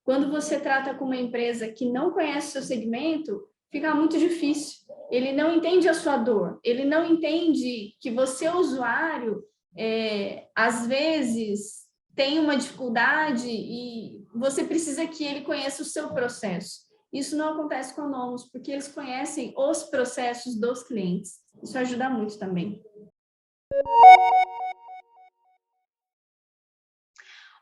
Quando você trata com uma empresa que não conhece o seu segmento, fica muito difícil. Ele não entende a sua dor, ele não entende que você, usuário, às vezes tem uma dificuldade e você precisa que ele conheça o seu processo. Isso não acontece com a Nomus, porque eles conhecem os processos dos clientes. Isso ajuda muito também.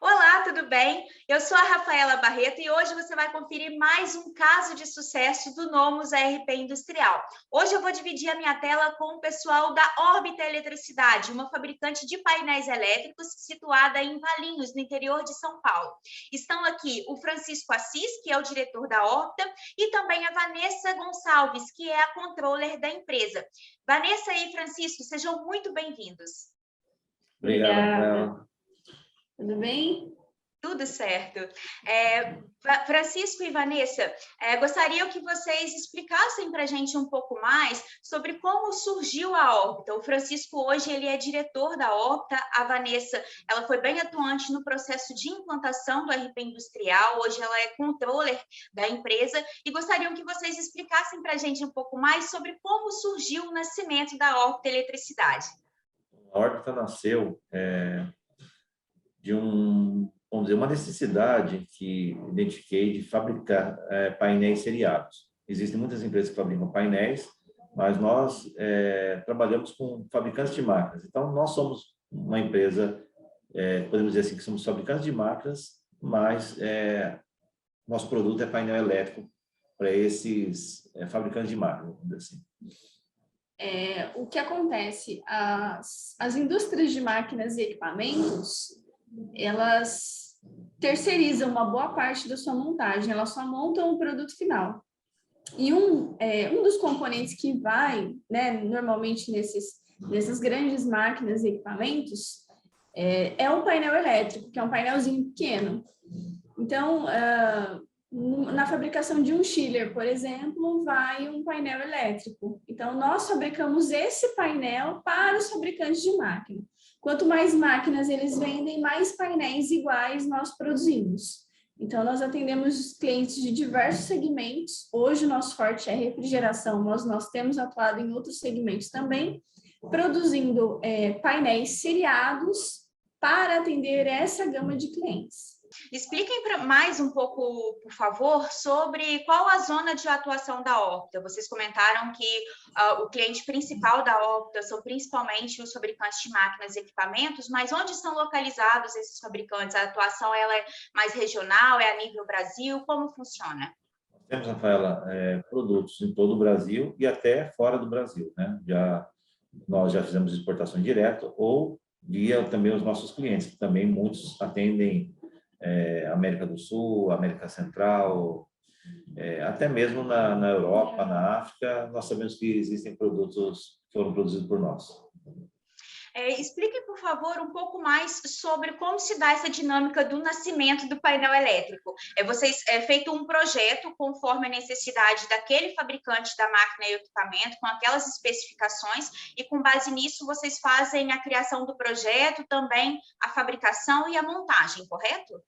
Olá, tudo bem? Eu sou a Rafaela Barreto e hoje você vai conferir mais um caso de sucesso do Nomus ARP Industrial. Hoje eu vou dividir a minha tela com o pessoal da Órbita Eletricidade, uma fabricante de painéis elétricos situada em Valinhos, no interior de São Paulo. Estão aqui o Francisco Assis, que é o diretor da Órbita, e também a Vanessa Gonçalves, que é a controller da empresa. Vanessa e Francisco, sejam muito bem-vindos. Obrigada, Rafaela. Tudo bem? Tudo certo. Francisco e Vanessa, gostariam que vocês explicassem para a gente um pouco mais sobre como surgiu a Órbita. O Francisco hoje ele é diretor da Órbita, a Vanessa ela foi bem atuante no processo de implantação do RP Industrial, hoje ela é controller da empresa, e gostariam que vocês explicassem para a gente um pouco mais sobre como surgiu o nascimento da Órbita Eletricidade. A Órbita nasceu de vamos dizer, uma necessidade que identifiquei de fabricar painéis seriados. Existem muitas empresas que fabricam painéis, mas nós trabalhamos com fabricantes de máquinas. Então, nós somos uma empresa, podemos dizer assim, que somos fabricantes de máquinas, mas nosso produto é painel elétrico para esses fabricantes de máquinas, vamos dizer assim. O que acontece? As indústrias de máquinas e equipamentos, elas terceirizam uma boa parte da sua montagem, elas só montam o produto final. E um dos componentes que vai, né, normalmente nessas grandes máquinas e equipamentos, é o painel elétrico, que é um painelzinho pequeno. Então, na fabricação de um chiller, por exemplo, vai um painel elétrico. Então, nós fabricamos esse painel para os fabricantes de máquina. Quanto mais máquinas eles vendem, mais painéis iguais nós produzimos. Então, nós atendemos clientes de diversos segmentos. Hoje, o nosso forte é refrigeração, mas nós temos atuado em outros segmentos também, produzindo painéis seriados para atender essa gama de clientes. Expliquem mais um pouco, por favor, sobre qual a zona de atuação da Órbita. Vocês comentaram que o cliente principal da Órbita são principalmente os fabricantes de máquinas e equipamentos, mas onde estão localizados esses fabricantes? A atuação ela é mais regional, é a nível Brasil? Como funciona? Temos, Rafaela, produtos em todo o Brasil e até fora do Brasil, né? Nós já fizemos exportação direta ou via também os nossos clientes, que também muitos atendem América do Sul, América Central, até mesmo na Europa, na África, nós sabemos que existem produtos que foram produzidos por nós. Explique, por favor, um pouco mais sobre como se dá essa dinâmica do nascimento do painel elétrico. Vocês feito um projeto conforme a necessidade daquele fabricante da máquina e equipamento, com aquelas especificações, e com base nisso vocês fazem a criação do projeto, também a fabricação e a montagem, correto?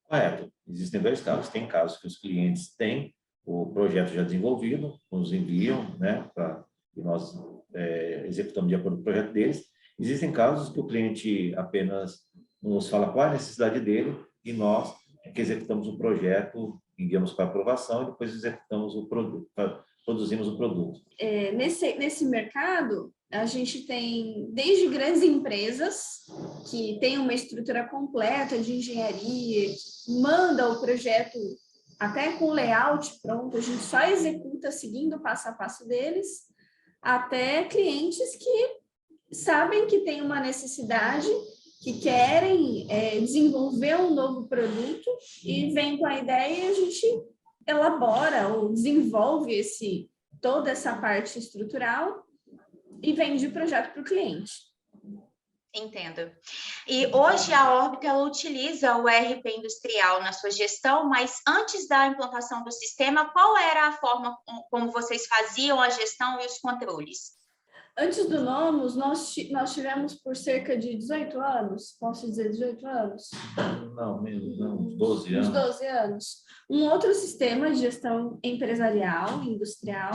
Correto. Existem dois casos. Tem casos que os clientes têm o projeto já desenvolvido, nos enviam, né, e nós executamos de acordo com o projeto deles. Existem casos que o cliente apenas nos fala qual é a necessidade dele e nós que executamos o projeto, enviamos para aprovação e depois executamos o produto, produzimos o produto. Nesse mercado, a gente tem desde grandes empresas que têm uma estrutura completa de engenharia, manda o projeto até com layout pronto, a gente só executa seguindo o passo a passo deles, até clientes que sabem que tem uma necessidade, que querem desenvolver um novo produto e vem com a ideia e a gente elabora ou desenvolve toda essa parte estrutural e vende o projeto para o cliente. Entendo. E hoje a Órbita ela utiliza o ERP industrial na sua gestão, mas antes da implantação do sistema, qual era a forma como vocês faziam a gestão e os controles? Antes do Nomus, nós tivemos por cerca de 18 anos, posso dizer 18 anos? Não, menos, não, uns 12 anos. Uns 12 anos. Um outro sistema de gestão empresarial, industrial,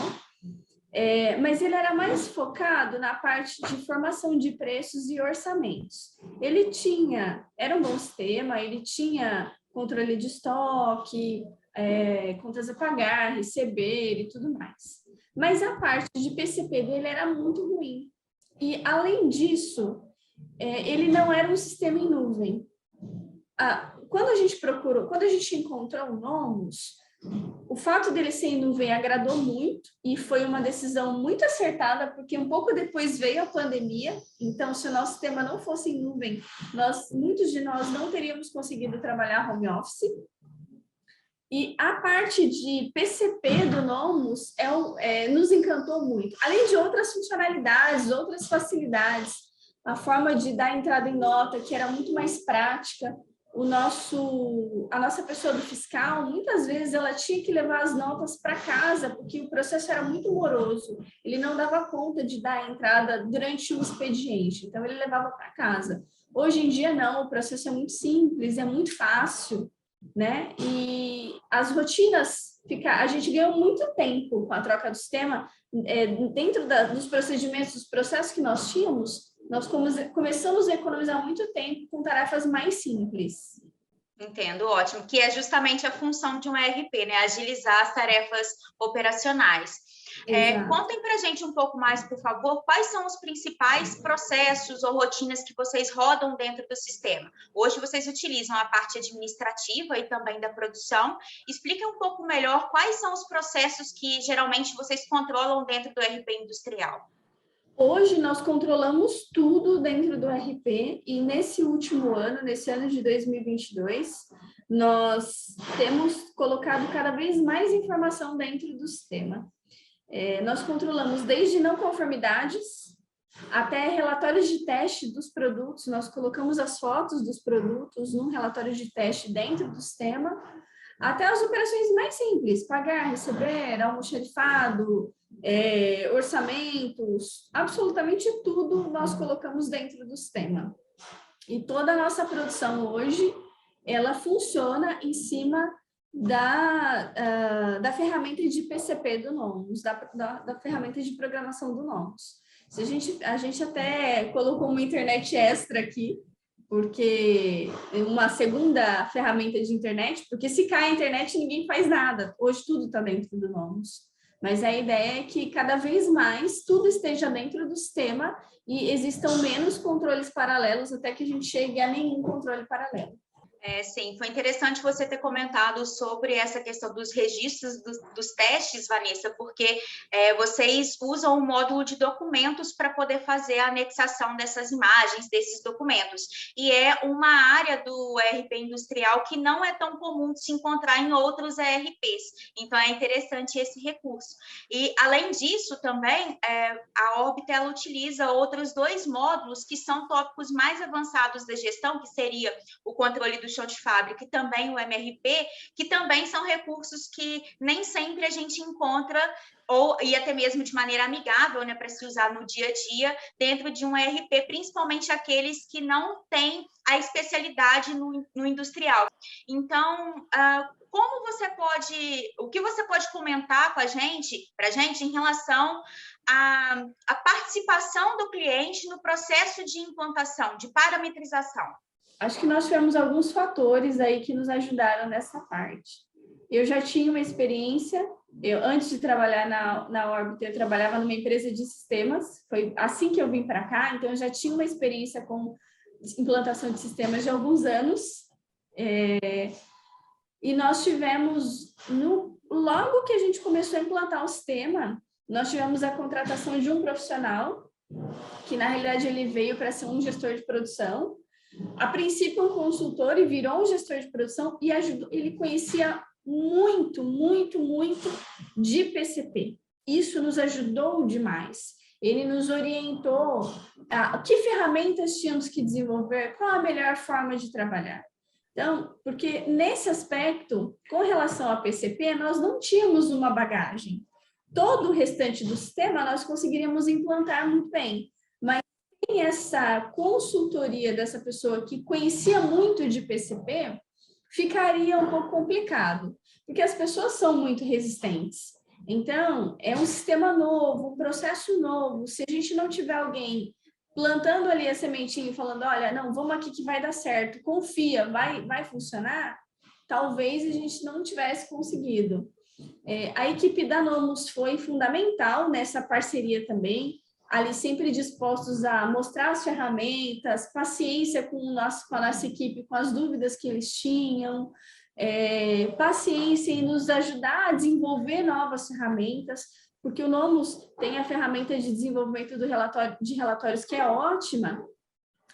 mas ele era mais focado na parte de formação de preços e orçamentos. Era um bom sistema, ele tinha controle de estoque, contas a pagar, receber e tudo mais. Mas a parte de PCP dele era muito ruim. E, além disso, ele não era um sistema em nuvem. Quando a gente encontrou o Nomus, o fato dele ser em nuvem agradou muito e foi uma decisão muito acertada, porque um pouco depois veio a pandemia, então se o nosso sistema não fosse em nuvem, muitos de nós não teríamos conseguido trabalhar home office. E a parte de PCP do Nomus nos encantou muito, além de outras funcionalidades, outras facilidades, a forma de dar entrada em nota, que era muito mais prática. A nossa pessoa do fiscal, muitas vezes ela tinha que levar as notas para casa, porque o processo era muito moroso, ele não dava conta de dar a entrada durante um expediente, então ele levava para casa. Hoje em dia não, o processo é muito simples, é muito fácil, né? E as rotinas, a gente ganhou muito tempo com a troca do sistema, dentro dos procedimentos, dos processos que nós tínhamos, nós começamos a economizar muito tempo com tarefas mais simples. Entendo, ótimo, que é justamente a função de um ERP, né? Agilizar as tarefas operacionais. Contem para a gente um pouco mais, por favor, quais são os principais processos ou rotinas que vocês rodam dentro do sistema. Hoje vocês utilizam a parte administrativa e também da produção. Expliquem um pouco melhor quais são os processos que geralmente vocês controlam dentro do ERP industrial. Hoje nós controlamos tudo dentro do RP e nesse último ano, nesse ano de 2022, nós temos colocado cada vez mais informação dentro do sistema. Nós controlamos desde não conformidades até relatórios de teste dos produtos, nós colocamos as fotos dos produtos num relatório de teste dentro do sistema, até as operações mais simples, pagar, receber, almoxarifado, orçamentos, absolutamente tudo nós colocamos dentro do sistema. E toda a nossa produção hoje, ela funciona em cima da ferramenta de PCP do Nomus, da ferramenta de programação do Nomus. A gente até colocou uma internet extra aqui, porque uma segunda ferramenta de internet, porque se cai a internet ninguém faz nada, hoje tudo está dentro do Nomus. Mas a ideia é que cada vez mais tudo esteja dentro do sistema e existam menos controles paralelos até que a gente chegue a nenhum controle paralelo. Sim, foi interessante você ter comentado sobre essa questão dos registros dos testes, Vanessa, porque vocês usam um módulo de documentos para poder fazer a anexação dessas imagens, desses documentos. E é uma área do ERP industrial que não é tão comum de se encontrar em outros ERPs. Então, é interessante esse recurso. E, além disso, também, a Orbit, ela utiliza outros 2 módulos que são tópicos mais avançados da gestão, que seria o controle do chão de fábrica e também o MRP, que também são recursos que nem sempre a gente encontra e até mesmo de maneira amigável, né, para se usar no dia a dia dentro de um ERP, principalmente aqueles que não têm a especialidade no industrial. Então, o que você pode comentar para a gente em relação à participação do cliente no processo de implantação, de parametrização? Acho que nós tivemos alguns fatores aí que nos ajudaram nessa parte. Eu já tinha uma experiência, antes de trabalhar na Orbit, eu trabalhava numa empresa de sistemas, foi assim que eu vim para cá, então eu já tinha uma experiência com implantação de sistemas de alguns anos, e nós tivemos, logo que a gente começou a implantar o sistema, nós tivemos a contratação de um profissional, que na realidade ele veio para ser um gestor de produção, a princípio um consultor e virou um gestor de produção e ele conhecia muito de PCP. Isso nos ajudou demais. Ele nos orientou que ferramentas tínhamos que desenvolver, qual a melhor forma de trabalhar. Então, porque nesse aspecto, com relação a PCP, nós não tínhamos uma bagagem. todo o restante do sistema nós conseguiríamos implantar muito bem, mas sem essa consultoria dessa pessoa que conhecia muito de PCP, ficaria um pouco complicado, porque as pessoas são muito resistentes. Então, é um sistema novo, um processo novo. Se a gente não tiver alguém plantando ali a sementinha e falando, olha, não, vamos aqui que vai dar certo, confia, vai funcionar, talvez a gente não tivesse conseguido. A equipe da Nomus foi fundamental nessa parceria também, ali sempre dispostos a mostrar as ferramentas, paciência com a nossa equipe, com as dúvidas que eles tinham, paciência em nos ajudar a desenvolver novas ferramentas, porque o Nomus tem a ferramenta de desenvolvimento de relatórios que é ótima,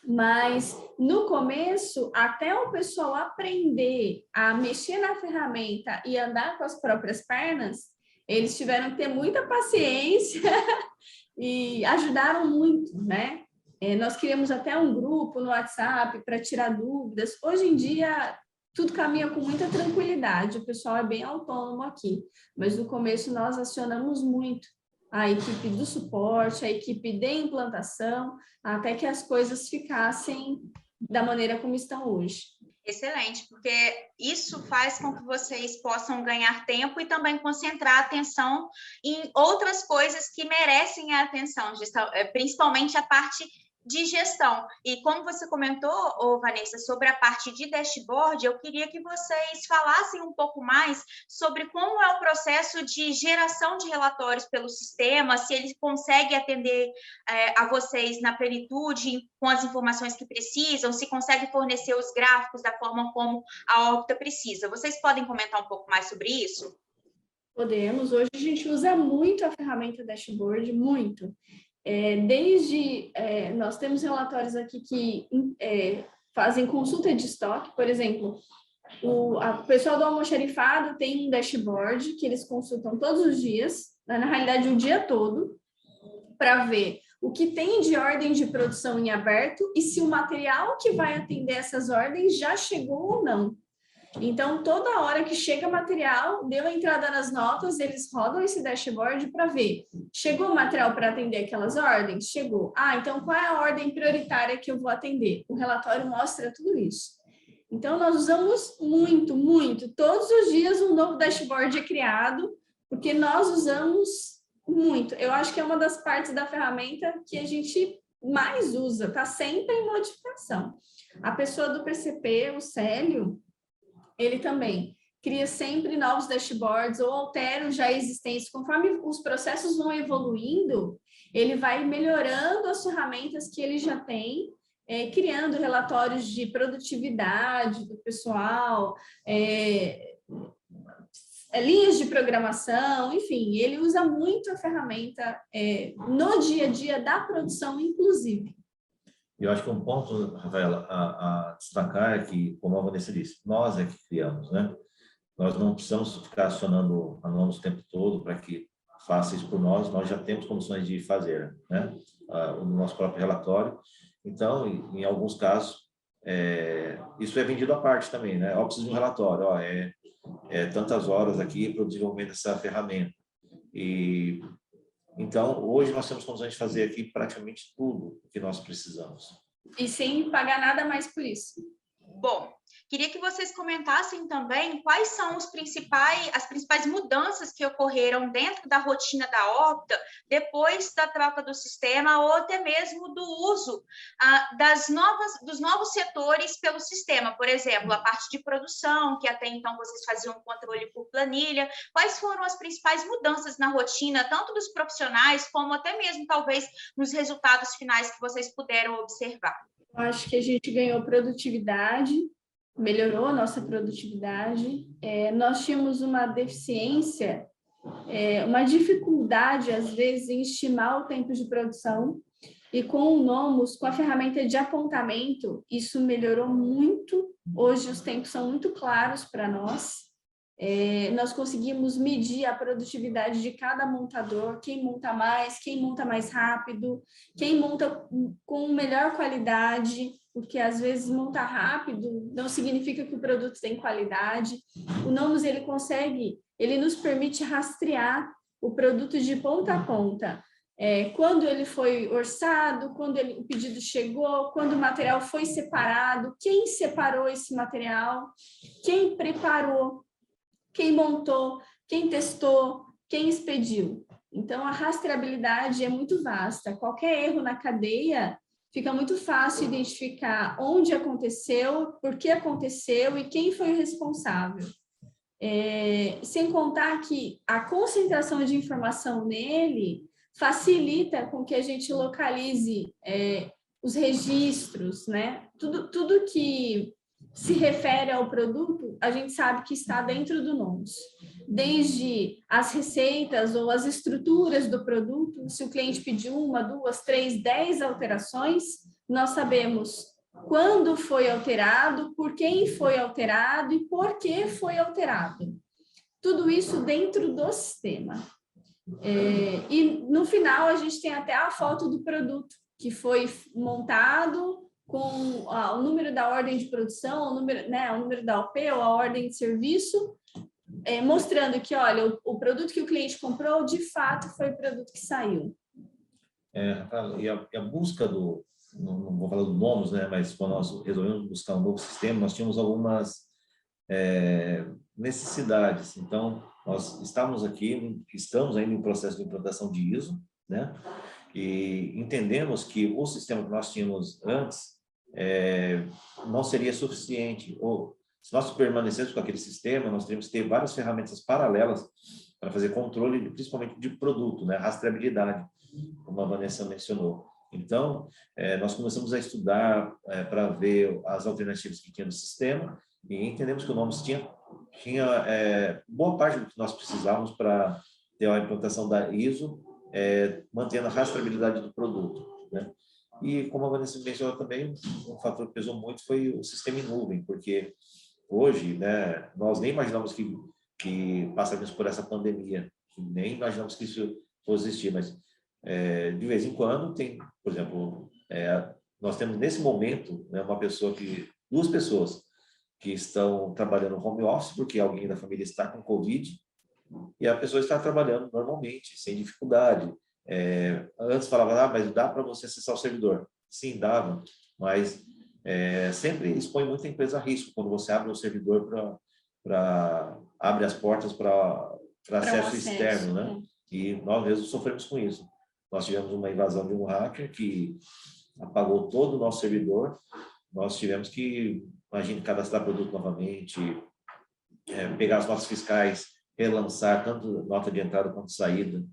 mas no começo, até o pessoal aprender a mexer na ferramenta e andar com as próprias pernas, eles tiveram que ter muita paciência e ajudaram muito, né? Nós criamos até um grupo no WhatsApp para tirar dúvidas. Hoje em dia, tudo caminha com muita tranquilidade, o pessoal é bem autônomo aqui, mas no começo nós acionamos muito a equipe do suporte, a equipe de implantação, até que as coisas ficassem da maneira como estão hoje. Excelente, porque isso faz com que vocês possam ganhar tempo e também concentrar a atenção em outras coisas que merecem a atenção, principalmente a parte de gestão. E como você comentou, Vanessa, sobre a parte de dashboard, eu queria que vocês falassem um pouco mais sobre como é o processo de geração de relatórios pelo sistema, se ele consegue atender a vocês na plenitude, com as informações que precisam, se consegue fornecer os gráficos da forma como a órbita precisa. Vocês podem comentar um pouco mais sobre isso? Podemos. Hoje a gente usa muito a ferramenta dashboard, muito. Nós temos relatórios aqui que fazem consulta de estoque, por exemplo, o pessoal do almoxarifado tem um dashboard que eles consultam todos os dias, na realidade o dia todo, para ver o que tem de ordem de produção em aberto e se o material que vai atender essas ordens já chegou ou não. Então, toda hora que chega material, deu a entrada nas notas, eles rodam esse dashboard para ver. Chegou o material para atender aquelas ordens? Chegou. Então qual é a ordem prioritária que eu vou atender? O relatório mostra tudo isso. Então, nós usamos muito, muito. Todos os dias um novo dashboard é criado, porque nós usamos muito. Eu acho que é uma das partes da ferramenta que a gente mais usa, está sempre em modificação. A pessoa do PCP, o Célio, ele também cria sempre novos dashboards ou altera os já existentes. Conforme os processos vão evoluindo, ele vai melhorando as ferramentas que ele já tem, criando relatórios de produtividade do pessoal, linhas de programação, enfim, ele usa muito a ferramenta no dia a dia da produção, inclusive. Eu acho que um ponto, Rafaela, a destacar é que, como a Vanessa disse, nós é que criamos, né? Nós não precisamos ficar acionando a Nomus o tempo todo para que faça isso por nós já temos condições de fazer, né? O nosso próprio relatório. Então, em alguns casos, isso é vendido à parte também, né? Eu preciso de um relatório, tantas horas aqui para o desenvolvimento dessa ferramenta. Então, hoje nós temos condições de fazer aqui praticamente tudo o que nós precisamos. E sem pagar nada mais por isso. Bom, queria que vocês comentassem também quais são as principais mudanças que ocorreram dentro da rotina da órbita depois da troca do sistema ou até mesmo do uso dos novos setores pelo sistema. Por exemplo, a parte de produção, que até então vocês faziam controle por planilha. Quais foram as principais mudanças na rotina, tanto dos profissionais, como até mesmo, talvez, nos resultados finais que vocês puderam observar? Eu acho que a gente ganhou produtividade, melhorou a nossa produtividade. Nós tínhamos uma deficiência, uma dificuldade, às vezes, em estimar o tempo de produção. E com o Nomus, com a ferramenta de apontamento, isso melhorou muito. Hoje os tempos são muito claros para nós. Nós conseguimos medir a produtividade de cada montador, quem monta mais rápido, quem monta com melhor qualidade, porque às vezes montar rápido não significa que o produto tem qualidade. O Nomus, ele nos permite rastrear o produto de ponta a ponta. Quando ele foi orçado, quando o pedido chegou, quando o material foi separado, quem separou esse material, quem preparou, quem montou, quem testou, quem expediu. Então, a rastreabilidade é muito vasta. Qualquer erro na cadeia, fica muito fácil identificar onde aconteceu, por que aconteceu e quem foi o responsável. Sem contar que a concentração de informação nele facilita com que a gente localize os registros, né? Tudo que se refere ao produto, a gente sabe que está dentro do NOMS. Desde as receitas ou as estruturas do produto, se o cliente pediu 1, 2, 3, 10 alterações, nós sabemos quando foi alterado, por quem foi alterado e por que foi alterado. Tudo isso dentro do sistema. E no final a gente tem até a foto do produto que foi montado com o número da ordem de produção, o número da OP ou a ordem de serviço, mostrando que, olha, o produto que o cliente comprou, de fato, foi o produto que saiu. E a busca não vou falar do NOMS, né, mas quando nós resolvemos buscar um novo sistema, nós tínhamos algumas necessidades. Então, nós estamos ainda em processo de implantação de ISO, né, e entendemos que o sistema que nós tínhamos antes não seria suficiente, ou se nós permanecêssemos com aquele sistema, nós teríamos que ter várias ferramentas paralelas para fazer controle, principalmente de produto, né, rastreabilidade, como a Vanessa mencionou. Então, nós começamos a estudar para ver as alternativas que tinha no sistema e entendemos que o NOMS tinha boa parte do que nós precisávamos para ter a implantação da ISO, mantendo a rastreabilidade do produto, né? E, como a Vanessa mencionou também, um fator que pesou muito foi o sistema em nuvem, porque hoje, né, nós nem imaginamos que passaríamos por essa pandemia, nem imaginamos que isso fosse existir, mas de vez em quando tem, por exemplo, nós temos nesse momento, né, duas pessoas que estão trabalhando home office porque alguém da família está com Covid e a pessoa está trabalhando normalmente, sem dificuldade. Antes falava, mas dá para você acessar o servidor? Sim, dava, mas sempre expõe muita empresa a risco quando você abre o servidor abre as portas para acesso externo, né? E nós mesmos sofremos com isso. Nós tivemos uma invasão de um hacker que apagou todo o nosso servidor. Nós tivemos que, imagine, cadastrar produto novamente, pegar as notas fiscais, relançar tanto nota de entrada quanto de saída.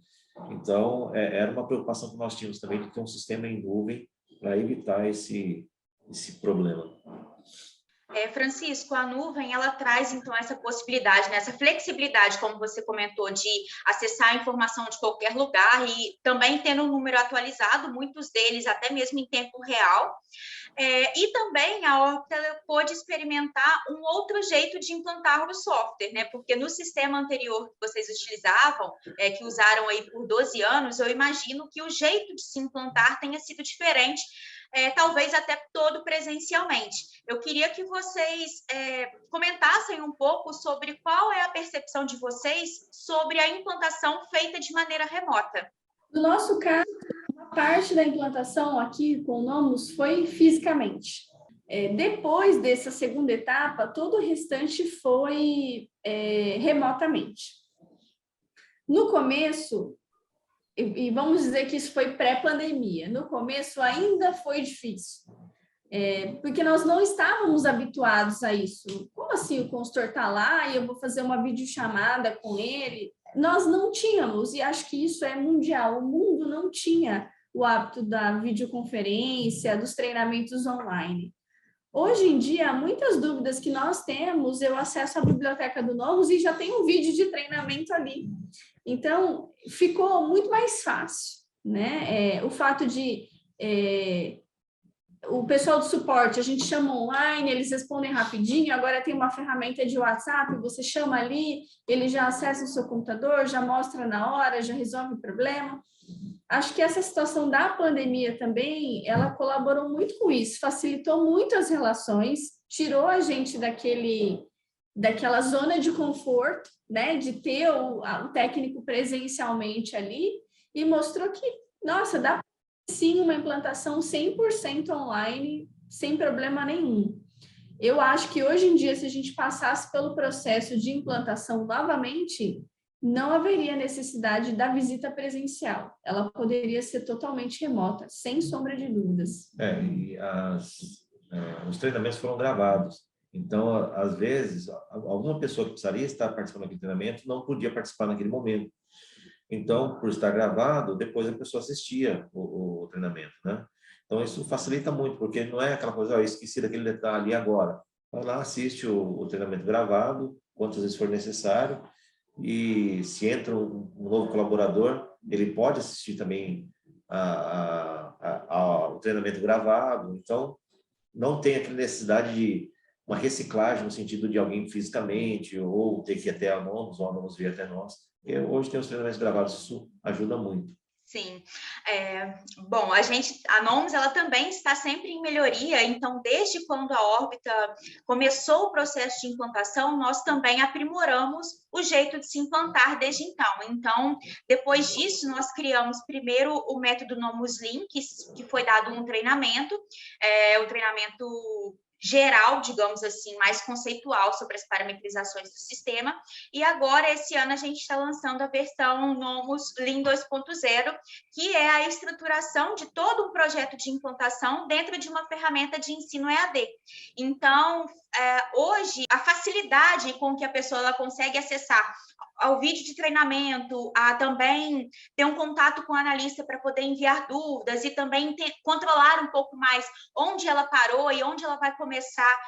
Então, era uma preocupação que nós tínhamos também de ter um sistema em nuvem para evitar esse problema. Francisco, a nuvem, ela traz, então, essa possibilidade, né, essa flexibilidade, como você comentou, de acessar a informação de qualquer lugar e também tendo um número atualizado, muitos deles até mesmo em tempo real. E também a Orbital pôde experimentar um outro jeito de implantar o software, né? Porque no sistema anterior que vocês utilizavam, que usaram aí por 12 anos, eu imagino que o jeito de se implantar tenha sido diferente, talvez até todo presencialmente. Eu queria que vocês comentassem um pouco sobre qual é a percepção de vocês sobre a implantação feita de maneira remota. No nosso caso, uma parte da implantação aqui com o NOMS foi fisicamente. Depois dessa segunda etapa, todo o restante foi remotamente. No começo, e vamos dizer que isso foi pré-pandemia, no começo ainda foi difícil, porque nós não estávamos habituados a isso. Como assim o consultor está lá e eu vou fazer uma videochamada com ele? Nós não tínhamos, e acho que isso é mundial, o mundo não tinha o hábito da videoconferência, dos treinamentos online. Hoje em dia, muitas dúvidas que nós temos, eu acesso à biblioteca do NOMS e já tem um vídeo de treinamento ali. Então, ficou muito mais fácil, né? O fato de o pessoal do suporte, a gente chama online, eles respondem rapidinho, agora tem uma ferramenta de WhatsApp, você chama ali, ele já acessa o seu computador, já mostra na hora, já resolve o problema. Acho que essa situação da pandemia também, ela colaborou muito com isso, facilitou muito as relações, tirou a gente daquele daquela zona de conforto, né, de ter o técnico presencialmente ali, e mostrou que, nossa, dá sim uma implantação 100% online, sem problema nenhum. Eu acho que hoje em dia, se a gente passasse pelo processo de implantação novamente, não haveria necessidade da visita presencial. Ela poderia ser totalmente remota, sem sombra de dúvidas. Os treinamentos foram gravados. Então, às vezes, alguma pessoa que precisaria estar participando daquele treinamento não podia participar naquele momento. Então, por estar gravado, depois a pessoa assistia o treinamento, né? Então, isso facilita muito, porque não é aquela coisa, eu esqueci daquele detalhe agora. Vai lá, assiste o treinamento gravado, quantas vezes for necessário, e se entra um novo colaborador, ele pode assistir também ao treinamento gravado. Então, não tem aquela necessidade de uma reciclagem no sentido de alguém fisicamente, ou ter que ir até a Nomos, ou a Nomos vir até nós. Porque hoje tem os treinamentos gravados, isso ajuda muito. Sim. Bom, a Nomos, ela também está sempre em melhoria, então, desde quando a órbita começou o processo de implantação, nós também aprimoramos o jeito de se implantar desde então. Então, depois disso, nós criamos primeiro o método Nomos Lean, que foi dado um treinamento, o treinamento geral, digamos assim, mais conceitual sobre as parametrizações do sistema. E agora, esse ano, a gente está lançando a versão Nomos Lean 2.0, que é a estruturação de todo um projeto de implantação dentro de uma ferramenta de ensino EAD. Então, hoje, a facilidade com que a pessoa ela consegue acessar ao vídeo de treinamento, a também ter um contato com o analista para poder enviar dúvidas e também controlar um pouco mais onde ela parou e onde ela vai começar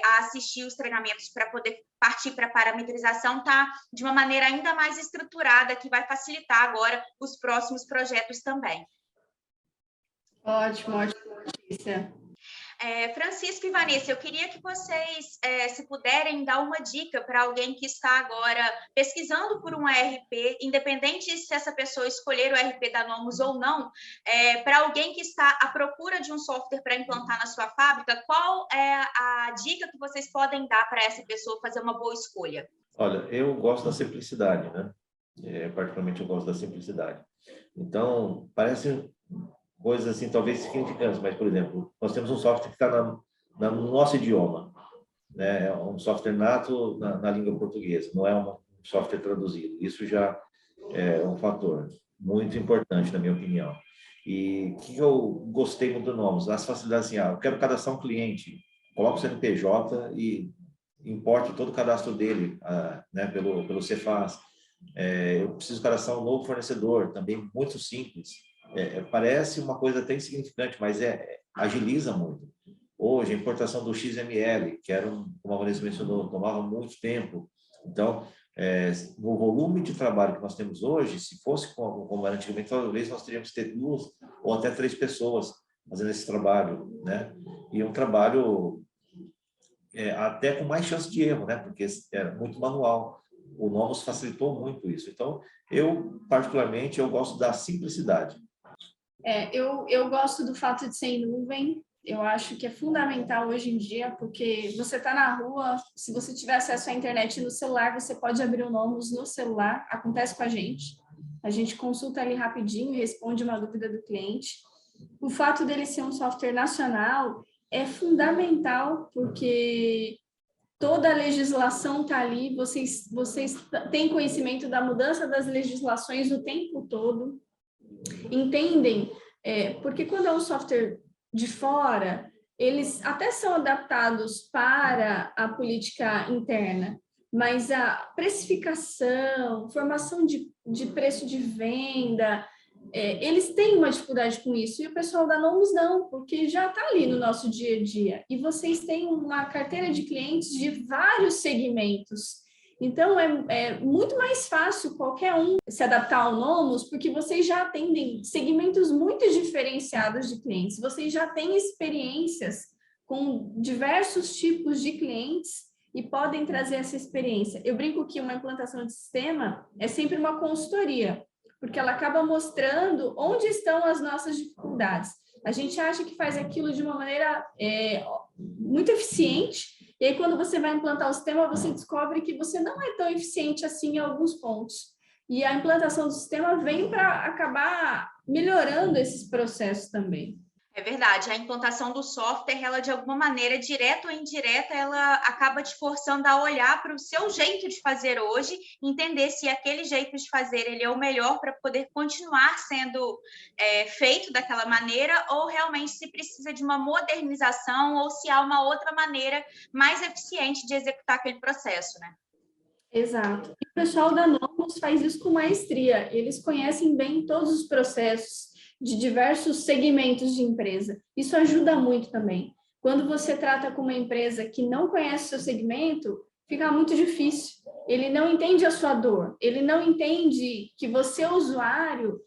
a assistir os treinamentos para poder partir para a parametrização, tá de uma maneira ainda mais estruturada, que vai facilitar agora os próximos projetos também. Ótimo, ótima notícia. Francisco e Vanessa, eu queria que vocês, se puderem, dar uma dica para alguém que está agora pesquisando por um ERP, independente se essa pessoa escolher o ERP da Nomos ou não, para alguém que está à procura de um software para implantar na sua fábrica, qual é a dica que vocês podem dar para essa pessoa fazer uma boa escolha? Olha, eu gosto da simplicidade, né? Particularmente eu gosto da simplicidade. Então, parece coisas assim, talvez significantes, mas, por exemplo, nós temos um software que está no nosso idioma, né? É um software nato na língua portuguesa, não é um software traduzido. Isso já é um fator muito importante, na minha opinião. E o que eu gostei muito do Nomos? As facilidades, assim, eu quero cadastrar um cliente, coloco o CNPJ e importe todo o cadastro dele, né, pelo Cefaz. Eu preciso cadastrar um novo fornecedor, também muito simples. Parece uma coisa até insignificante, mas agiliza muito. Hoje, a importação do XML, que era, como a Vanessa mencionou, tomava muito tempo. Então, no volume de trabalho que nós temos hoje, se fosse como era antigamente, talvez nós teríamos que ter 2 ou até 3 pessoas fazendo esse trabalho, né? E um trabalho até com mais chance de erro, né? Porque era muito manual. O Nomos facilitou muito isso. Então, particularmente, eu gosto da simplicidade. Eu gosto do fato de ser em nuvem. Eu acho que é fundamental hoje em dia, porque você está na rua, se você tiver acesso à internet no celular, você pode abrir o Nomos no celular, acontece com a gente consulta ali rapidinho e responde uma dúvida do cliente. O fato dele ser um software nacional é fundamental, porque toda a legislação está ali, vocês têm conhecimento da mudança das legislações o tempo todo, entendem, porque quando é um software de fora, eles até são adaptados para a política interna, mas a precificação, formação de preço de venda, eles têm uma dificuldade com isso, e o pessoal da Nomos não, porque já está ali no nosso dia a dia, e vocês têm uma carteira de clientes de vários segmentos. Então, é muito mais fácil qualquer um se adaptar ao Nomos, porque vocês já atendem segmentos muito diferenciados de clientes, vocês já têm experiências com diversos tipos de clientes e podem trazer essa experiência. Eu brinco que uma implantação de sistema é sempre uma consultoria, porque ela acaba mostrando onde estão as nossas dificuldades. A gente acha que faz aquilo de uma maneira muito eficiente, E aí, quando você vai implantar o sistema, você descobre que você não é tão eficiente assim em alguns pontos. E a implantação do sistema vem para acabar melhorando esses processos também. É verdade, a implantação do software, ela de alguma maneira, direta ou indireta, ela acaba te forçando a olhar para o seu jeito de fazer hoje, entender se aquele jeito de fazer ele é o melhor para poder continuar sendo feito daquela maneira, ou realmente se precisa de uma modernização, ou se há uma outra maneira mais eficiente de executar aquele processo, né? Exato. E o pessoal da Nomos faz isso com maestria. Eles conhecem bem todos os processos de diversos segmentos de empresa. Isso ajuda muito também. Quando você trata com uma empresa que não conhece o seu segmento, fica muito difícil. Ele não entende a sua dor, ele não entende que você, usuário,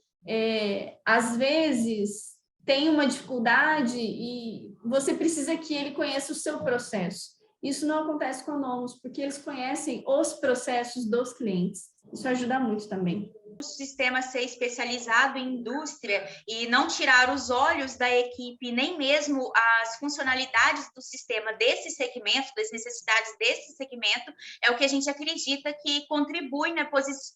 às vezes tem uma dificuldade e você precisa que ele conheça o seu processo. Isso não acontece com a Nomos, porque eles conhecem os processos dos clientes. Isso ajuda muito também. O sistema ser especializado em indústria e não tirar os olhos da equipe, nem mesmo as funcionalidades do sistema desse segmento, das necessidades desse segmento, é o que a gente acredita que contribui, né,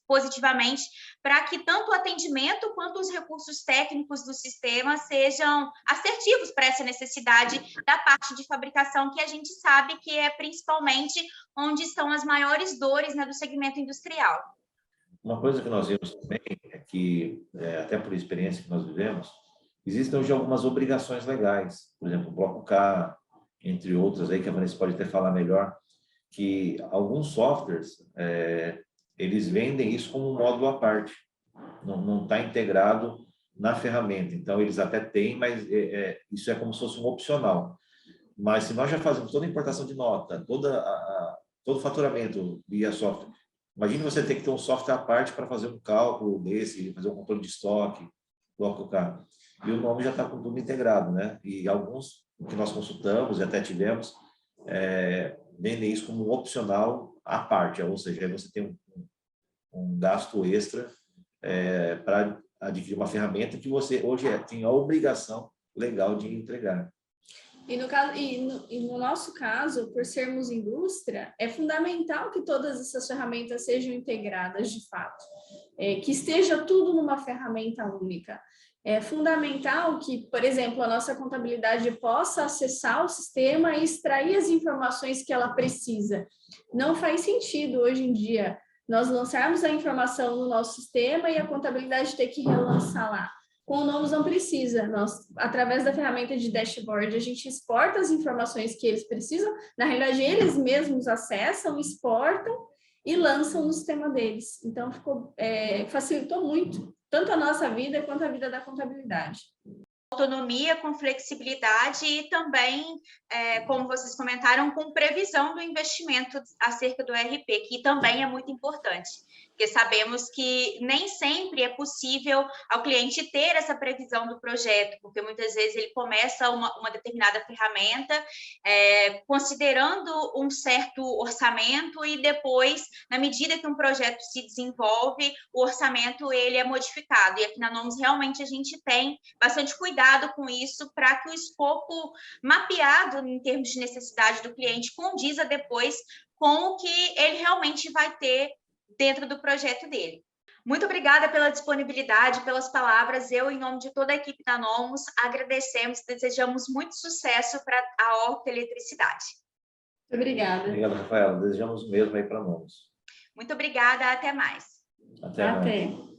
positivamente para que tanto o atendimento quanto os recursos técnicos do sistema sejam assertivos para essa necessidade da parte de fabricação, que a gente sabe que é principalmente onde estão as maiores dores, né, do segmento industrial. Uma coisa que nós vimos também é que, até por experiência que nós vivemos, existem hoje algumas obrigações legais, por exemplo, o Bloco K, entre outras, aí que a Vanessa pode até falar melhor, que alguns softwares, eles vendem isso como um módulo à parte, não está integrado na ferramenta, então eles até têm, mas isso é como se fosse um opcional. Mas se nós já fazemos toda a importação de nota, todo o faturamento via software, imagine você ter que ter um software à parte para fazer um cálculo desse, fazer um controle de estoque, colocar. E o nome já está com tudo integrado, né? E alguns que nós consultamos e até tivemos, vendem isso como um opcional à parte, ou seja, aí você tem um gasto extra para adquirir uma ferramenta que você hoje tem a obrigação legal de entregar. E no nosso caso, por sermos indústria, é fundamental que todas essas ferramentas sejam integradas de fato, que esteja tudo numa ferramenta única. É fundamental que, por exemplo, a nossa contabilidade possa acessar o sistema e extrair as informações que ela precisa. Não faz sentido hoje em dia nós lançarmos a informação no nosso sistema e a contabilidade ter que relançar lá. Com o Nomos não precisa, nós, através da ferramenta de dashboard, a gente exporta as informações que eles precisam, na realidade eles mesmos acessam, exportam e lançam no sistema deles. Então, facilitou muito, tanto a nossa vida quanto a vida da contabilidade. Autonomia, com flexibilidade e também, como vocês comentaram, com previsão do investimento acerca do ERP, que também é muito importante, porque sabemos que nem sempre é possível ao cliente ter essa previsão do projeto, porque muitas vezes ele começa uma determinada ferramenta considerando um certo orçamento e depois, na medida que um projeto se desenvolve, o orçamento ele é modificado. E aqui na Nomos realmente a gente tem bastante cuidado com isso para que o escopo mapeado em termos de necessidade do cliente condiza depois com o que ele realmente vai ter dentro do projeto dele. Muito obrigada pela disponibilidade, pelas palavras. Eu, em nome de toda a equipe da Nomos, agradecemos e desejamos muito sucesso para a Ortoeletricidade. Obrigada. Obrigado, Rafaela. Desejamos o mesmo aí para Nomos. Muito obrigada. Até mais. Até mais.